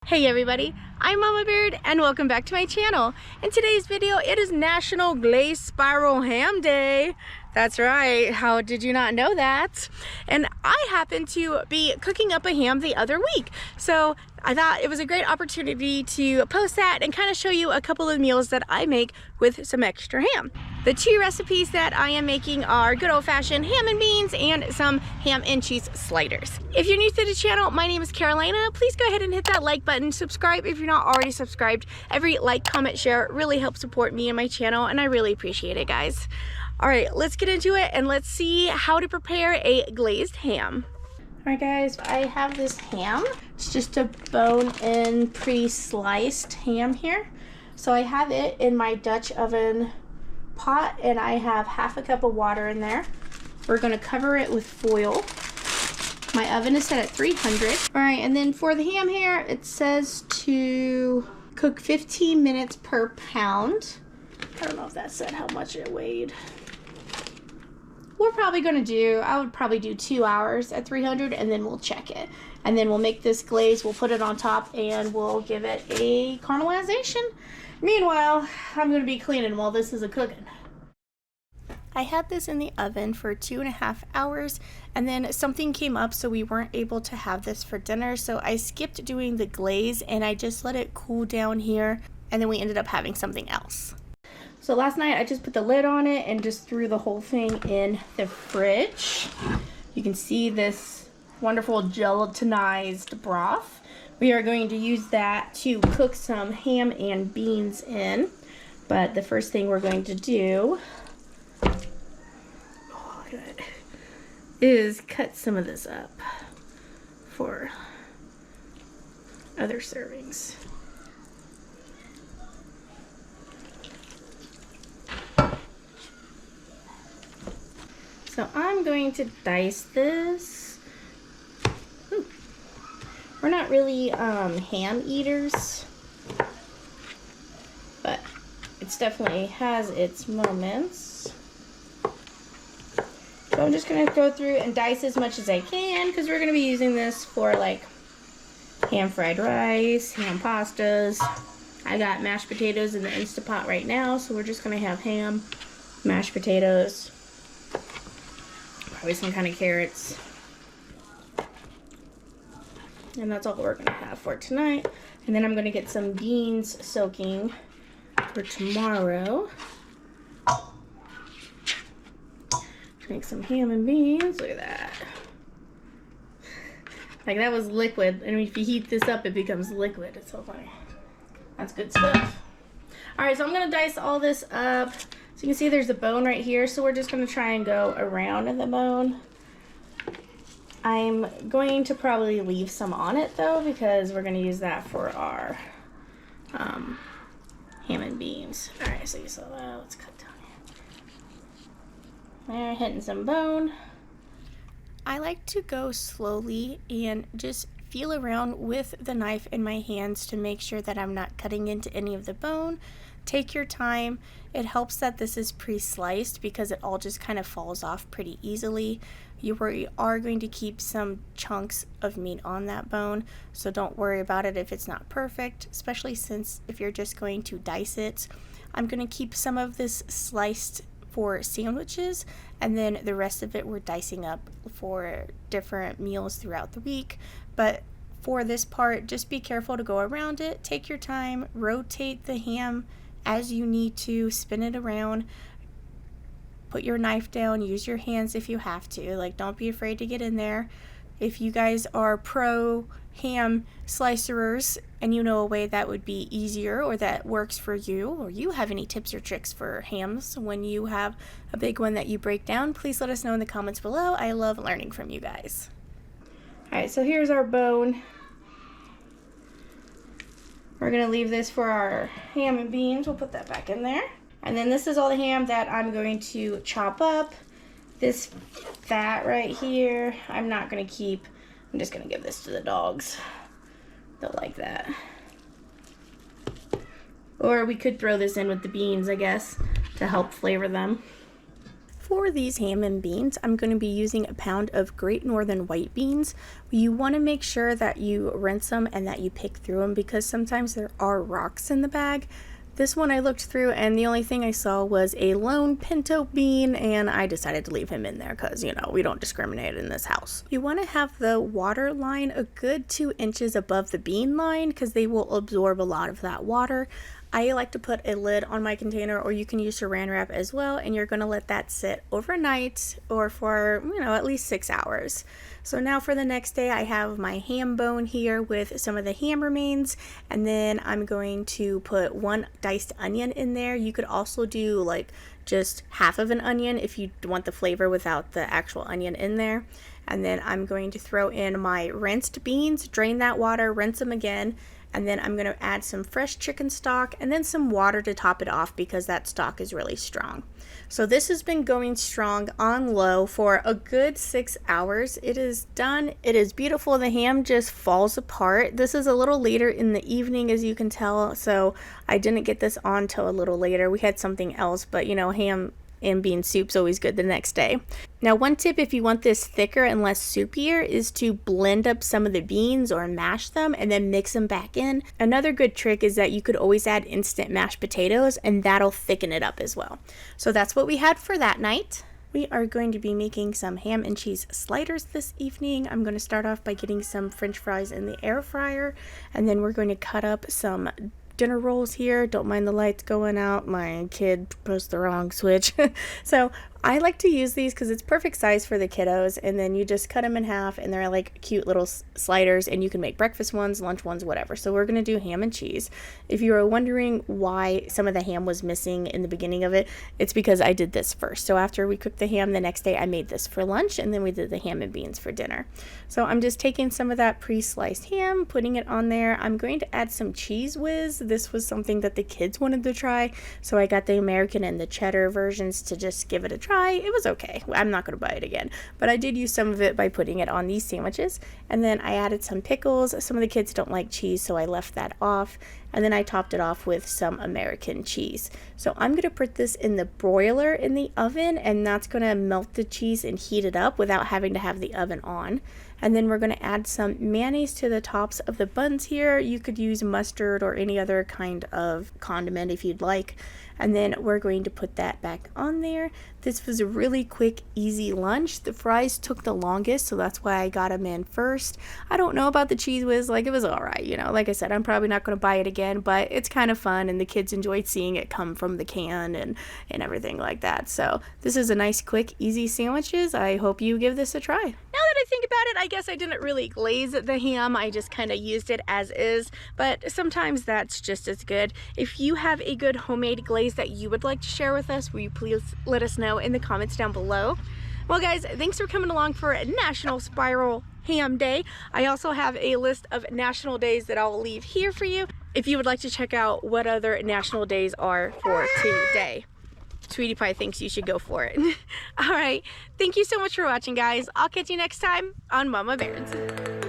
Hey everybody, I'm Mama Beard and welcome back to my channel. In today's video, it is National Glazed Spiral Ham Day. That's right, how did you not know that? And I happened to be cooking up a ham the other week. So I thought it was a great opportunity to post that and kind of show you a couple of meals that I make with some extra ham. The two recipes that I am making are good old-fashioned ham and beans and some ham and cheese sliders. If you're new to the channel, my name is Carolina. Please go ahead and hit that like button, subscribe if you're not already subscribed. Every like, comment, share really helps support me and my channel, and I really appreciate it, guys. All right, let's get into it and let's see how to prepare a glazed ham. All right, guys, I have this ham. It's just a bone-in pre-sliced ham here. So I have it in my Dutch oven pot and I have half a cup of water in there. We're gonna cover it with foil. My oven is set at 300. All right, and then for the ham here, it says to cook 15 minutes per pound. I don't know if that said how much it weighed. We're probably gonna do, I would probably do 2 hours at 300 and then we'll check it. And then we'll make this glaze, we'll put it on top and we'll give it a caramelization. Meanwhile, I'm gonna be cleaning while this is cooking. I had this in the oven for 2.5 hours and then something came up so we weren't able to have this for dinner. So I skipped doing the glaze and I just let it cool down here and then we ended up having something else. So last night I just put the lid on it and just threw the whole thing in the fridge. You can see this wonderful gelatinized broth. We are going to use that to cook some ham and beans in. But the first thing we're going to do, oh, look at it, is cut some of this up for other servings. So I'm going to dice this. Ooh. We're not really ham eaters, but it definitely has its moments. So I'm just gonna go through and dice as much as I can because we're gonna be using this for like ham fried rice, ham pastas. I got mashed potatoes in the Instapot right now, so we're just gonna have ham, mashed potatoes, probably some kind of carrots. And that's all we're gonna have for tonight. And then I'm gonna get some beans soaking for tomorrow. Make some ham and beans. Look at that. Like that was liquid. And if you heat this up, it becomes liquid. It's so funny. That's good stuff. All right, so I'm gonna dice all this up. So you can see there's a bone right here, so we're just going to try and go around the bone. I'm going to probably leave some on it though, because we're going to use that for our ham and beans. Alright, so you saw that. Let's cut down here. There, hitting some bone. I like to go slowly and just feel around with the knife in my hands to make sure that I'm not cutting into any of the bone. Take your time. It helps that this is pre-sliced because it all just kind of falls off pretty easily. You are going to keep some chunks of meat on that bone, so don't worry about it if it's not perfect, especially since if you're just going to dice it. I'm going to keep some of this sliced for sandwiches, and then the rest of it we're dicing up for different meals throughout the week. But for this part, just be careful to go around it. Take your time, rotate the ham as you need to, spin it around, put your knife down, use your hands if you have to. Like, don't be afraid to get in there. If you guys are pro ham slicerers and you know a way that would be easier or that works for you, or you have any tips or tricks for hams when you have a big one that you break down, please let us know in the comments below. I love learning from you guys. Alright, so here's our bone. We're going to leave this for our ham and beans. We'll put that back in there. And then this is all the ham that I'm going to chop up. This fat right here, I'm not going to keep. I'm just going to give this to the dogs. They'll like that. Or we could throw this in with the beans, I guess, to help flavor them. For these ham and beans, I'm going to be using a pound of Great Northern white beans. You want to make sure that you rinse them and that you pick through them because sometimes there are rocks in the bag. This one I looked through and the only thing I saw was a lone pinto bean, and I decided to leave him in there because, you know, we don't discriminate in this house. You want to have the water line a good 2 inches above the bean line because they will absorb a lot of that water. I like to put a lid on my container, or you can use saran wrap as well, and you're going to let that sit overnight or for, you know, at least 6 hours. So now for the next day, I have my ham bone here with some of the ham remains, and then I'm going to put 1 diced onion in there. You could also do like just half of an onion if you want the flavor without the actual onion in there. And then I'm going to throw in my rinsed beans, drain that water, rinse them again. And then I'm going to add some fresh chicken stock and then some water to top it off because that stock is really strong. So this has been going strong on low for a good 6 hours. It is done. It is beautiful. The ham just falls apart. This is a little later in the evening, as you can tell, so I didn't get this on till a little later. We had something else, but you know, ham and bean soup's always good the next day. Now, one tip if you want this thicker and less soupier is to blend up some of the beans or mash them and then mix them back in. Another good trick is that you could always add instant mashed potatoes and that'll thicken it up as well. So that's what we had for that night. We are going to be making some ham and cheese sliders this evening. I'm going to start off by getting some French fries in the air fryer, and then we're going to cut up some dinner rolls here. Don't mind the lights going out. My kid pressed the wrong switch. So I like to use these because it's perfect size for the kiddos, and then you just cut them in half and they're like cute little sliders, and you can make breakfast ones, lunch ones, whatever. So we're going to do ham and cheese. If you are wondering why some of the ham was missing in the beginning of it, it's because I did this first. So after we cooked the ham the next day, I made this for lunch, and then we did the ham and beans for dinner. So I'm just taking some of that pre-sliced ham, putting it on there. I'm going to add some Cheese Whiz. This was something that the kids wanted to try, so I got the American and the cheddar versions to just give it a try. It was okay. I'm not going to buy it again, but I did use some of it by putting it on these sandwiches. And then I added some pickles. Some of the kids don't like cheese, so I left that off. And then I topped it off with some American cheese. So I'm going to put this in the broiler in the oven, and that's going to melt the cheese and heat it up without having to have the oven on. And then we're going to add some mayonnaise to the tops of the buns here. You could use mustard or any other kind of condiment if you'd like. And then we're going to put that back on there. This was a really quick, easy lunch. The fries took the longest, so that's why I got them in first. I don't know about the Cheese Whiz, like it was all right, you know. Like I said, I'm probably not going to buy it again, but it's kind of fun, and the kids enjoyed seeing it come from the can and everything like that. So this is a nice, quick, easy sandwiches. I hope you give this a try. Now that I think about it, I guess I didn't really glaze the ham. I just kind of used it as is, but sometimes that's just as good. If you have a good homemade glaze that you would like to share with us, will you please let us know in the comments down below. Well guys, thanks for coming along for National Spiral Ham Day. I also have a list of national days that I'll leave here for you if you would like to check out what other national days are for today. Sweetie Pie thinks you should go for it. All right, thank you so much for watching, guys. I'll catch you next time on Mama Bears.